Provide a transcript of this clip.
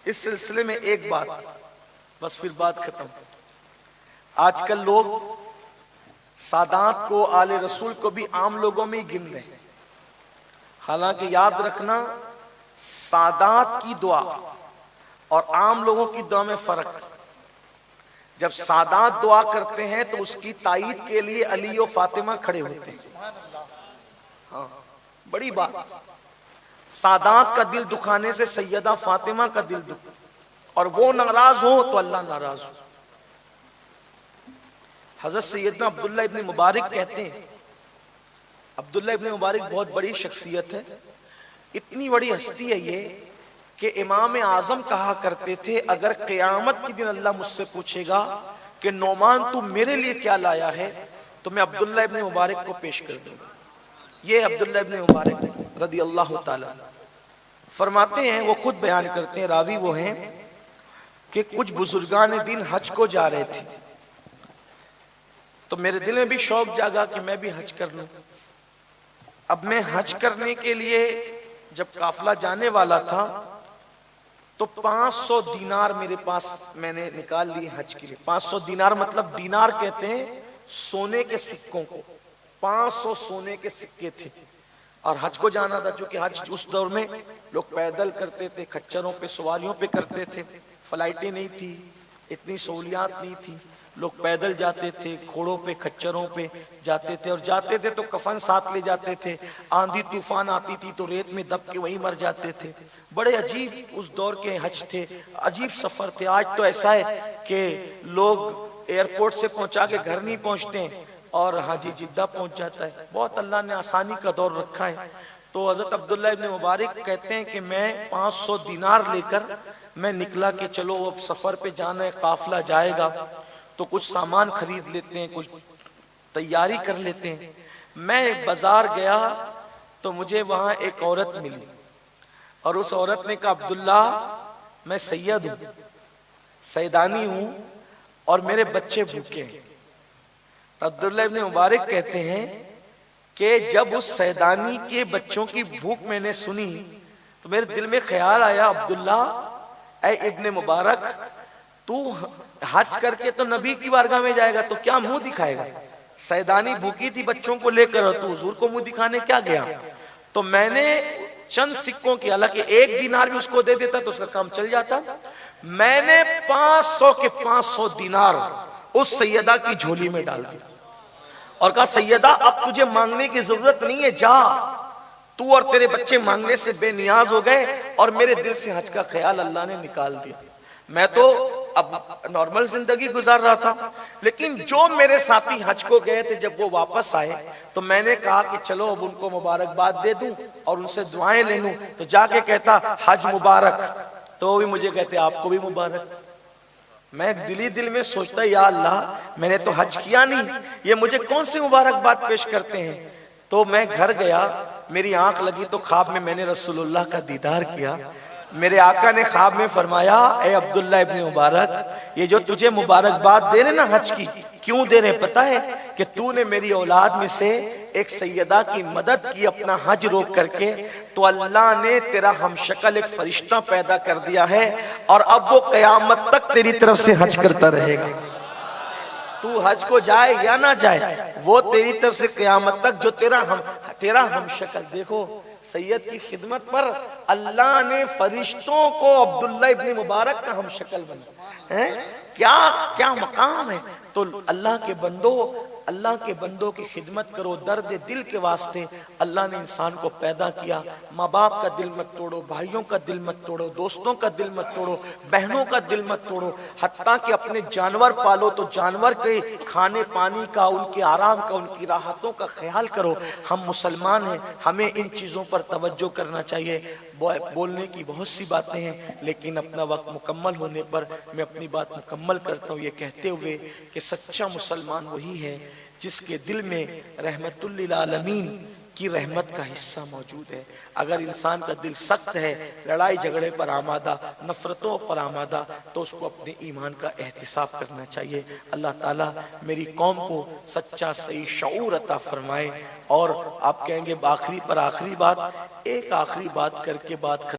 اس سلسلے میں ایک بات، بس پھر بات ختم۔ آج کل لوگ سادات کو، آل رسول کو بھی عام لوگوں میں ہی گن رہے ہیں، حالانکہ یاد رکھنا سادات کی دعا اور عام لوگوں کی دعا میں فرق ہے۔ جب سادات دعا کرتے ہیں تو اس کی تائید کے لیے علی و فاطمہ کھڑے ہوتے ہیں، ہاں بڑی بات۔ سادات کا دل دکھانے سے سیدہ فاطمہ کا دل دکھ، اور وہ ناراض ہو تو اللہ ناراض ہو۔ حضرت سیدنا عبداللہ ابن مبارک کہتے ہیں، عبداللہ ابن مبارک بہت بڑی شخصیت ہے، اتنی بڑی ہستی ہے یہ کہ امام اعظم کہا کرتے تھے اگر قیامت کے دن اللہ مجھ سے پوچھے گا کہ نعمان تو میرے لیے کیا لایا ہے تو میں عبداللہ ابن مبارک کو پیش کر دوں گا۔ یہ عبداللہ ابن مبارک رضی اللہ تعالی فرماتے ہیں، وہ خود بیان کرتے ہیں، راوی وہ ہیں کہ کچھ بزرگان دین حج کو جا رہے تھے تو میرے دل میں بھی شوق جاگا کہ میں بھی حج کر لوں۔ اب میں حج کرنے کے لیے جب قافلہ جانے والا تھا تو 500 دینار میرے پاس میں نے نکال لی حج کے لیے۔ 500 دینار مطلب دینار کہتے ہیں سونے کے سکوں کو، 500 سونے کے سکے تھے، اور حج کو جانا تھا۔ چونکہ حج اس دور میں لوگ پیدل کرتے تھے، کھچروں پہ سواریوں پہ کرتے تھے، فلائٹیں نہیں تھی، اتنی سہولیات نہیں تھی، لوگ پیدل جاتے تھے، گھوڑوں پہ کھچروں پہ جاتے تھے، اور جاتے تھے تو کفن ساتھ لے جاتے تھے، آندھی طوفان آتی تھی تو ریت میں دب کے وہیں مر جاتے تھے۔ بڑے عجیب اس دور کے حج تھے، عجیب سفر تھے۔ آج تو ایسا ہے کہ لوگ ایئرپورٹ سے پہنچا کے گھر نہیں پہنچتے ہیں اور حاجی جدہ پہنچ جاتا ہے، بہت اللہ نے آسانی کا دور رکھا ہے۔ تو حضرت عبداللہ ابن مبارک کہتے ہیں کہ میں 500 دینار لے کر میں نکلا کہ چلو اب سفر پہ جانا ہے، قافلہ جائے گا تو کچھ سامان خرید لیتے ہیں، کچھ تیاری کر لیتے ہیں۔ میں بازار گیا تو مجھے وہاں ایک عورت ملی، اور اس عورت نے کہا عبداللہ میں سید ہوں، سیدانی ہوں، اور میرے بچے بھوکے ہیں۔ عبداللہ ابن مبارک کہتے ہیں کہ جب اس سیدانی کے بچوں کی بھوک میں نے سنی تو میرے دل میں خیال آیا عبداللہ اے ابن مبارک تو حج کر کے تو نبی کی بارگاہ میں جائے گا تو کیا منہ دکھائے گا؟ سیدانی بھوکی تھی بچوں کو لے کر اور تو حضور کو منہ دکھانے کیا گیا؟ تو میں نے چند سکوں کی، حالانکہ 1 دینار بھی اس کو دے دیتا تو اس کا کام چل جاتا، میں نے 500 کے 500 دینار اس سیدہ کی جھولی میں ڈال دیا اور کہا سیدہ اب تجھے مانگنے کی ضرورت نہیں ہے، جا، تو اور تیرے بچے مانگنے سے بے نیاز ہو گئے اور میرے دل سے حج کا خیال اللہ نے نکال دیا۔ میں تو اب نارمل زندگی گزار رہا تھا، لیکن جو میرے ساتھی حج کو گئے تھے جب وہ واپس آئے تو میں نے کہا کہ چلو اب ان کو مبارکباد دے دوں اور ان سے دعائیں لے لوں۔ تو جا کے کہتا حج مبارک، تو وہ بھی مجھے کہتے آپ کو بھی مبارک۔ میں دلی دل میں سوچتا یا اللہ میں نے تو حج کیا نہیں، یہ مجھے کون سی مبارکباد پیش کرتے ہیں۔ تو میں گھر گیا، میری آنکھ لگی تو خواب میں نے رسول اللہ کا دیدار کیا۔ میرے آقا نے خواب میں فرمایا اے عبداللہ ابن مبارک یہ جو تجھے مبارکباد دے رہے نا حج کی، کیوں دے رہے پتہ ہے؟ کہ تو نے میری اولاد میں سے ایک سیدہ کی مدد کی اپنا حج روک کر کے، تو اللہ نے تیرا ہم شکل ایک فرشتہ پیدا کر دیا ہے اور اب وہ قیامت تک تیری طرف سے حج کرتا رہے گا۔ تو حج کو جائے یا نہ جائے وہ تیری طرف سے قیامت تک جو تیرا ہم شکل۔ دیکھو سید کی خدمت پر اللہ نے فرشتوں کو عبداللہ ابن مبارک کا ہم شکل بنا، کیا مقام ہے۔ تو اللہ کے بندوں کی خدمت کرو، درد دل کے واسطے اللہ نے انسان کو پیدا کیا۔ ماں باپ کا دل مت توڑو، بھائیوں کا دل مت توڑو، دوستوں کا دل مت توڑو، بہنوں کا دل مت توڑو، حتیٰ کہ اپنے جانور پالو تو جانور کے کھانے پانی کا، ان کے آرام کا، ان کی راحتوں کا خیال کرو۔ ہم مسلمان ہیں، ہمیں ان چیزوں پر توجہ کرنا چاہیے۔ بولنے کی بہت سی باتیں ہیں لیکن اپنا وقت مکمل ہونے پر میں اپنی بات مکمل کرتا ہوں، یہ کہتے ہوئے کہ سچا مسلمان وہی ہے جس کے دل میں رحمت للعالمین کی رحمت کا حصہ موجود ہے۔ اگر انسان کا دل سخت ہے، لڑائی جھگڑے پر آمادہ، نفرتوں پر آمادہ، تو اس کو اپنے ایمان کا احتساب کرنا چاہیے۔ اللہ تعالیٰ میری قوم کو سچا صحیح شعور عطا فرمائے۔ اور آپ کہیں گے آخری پر آخری بات، ایک آخری بات کر کے بات ختم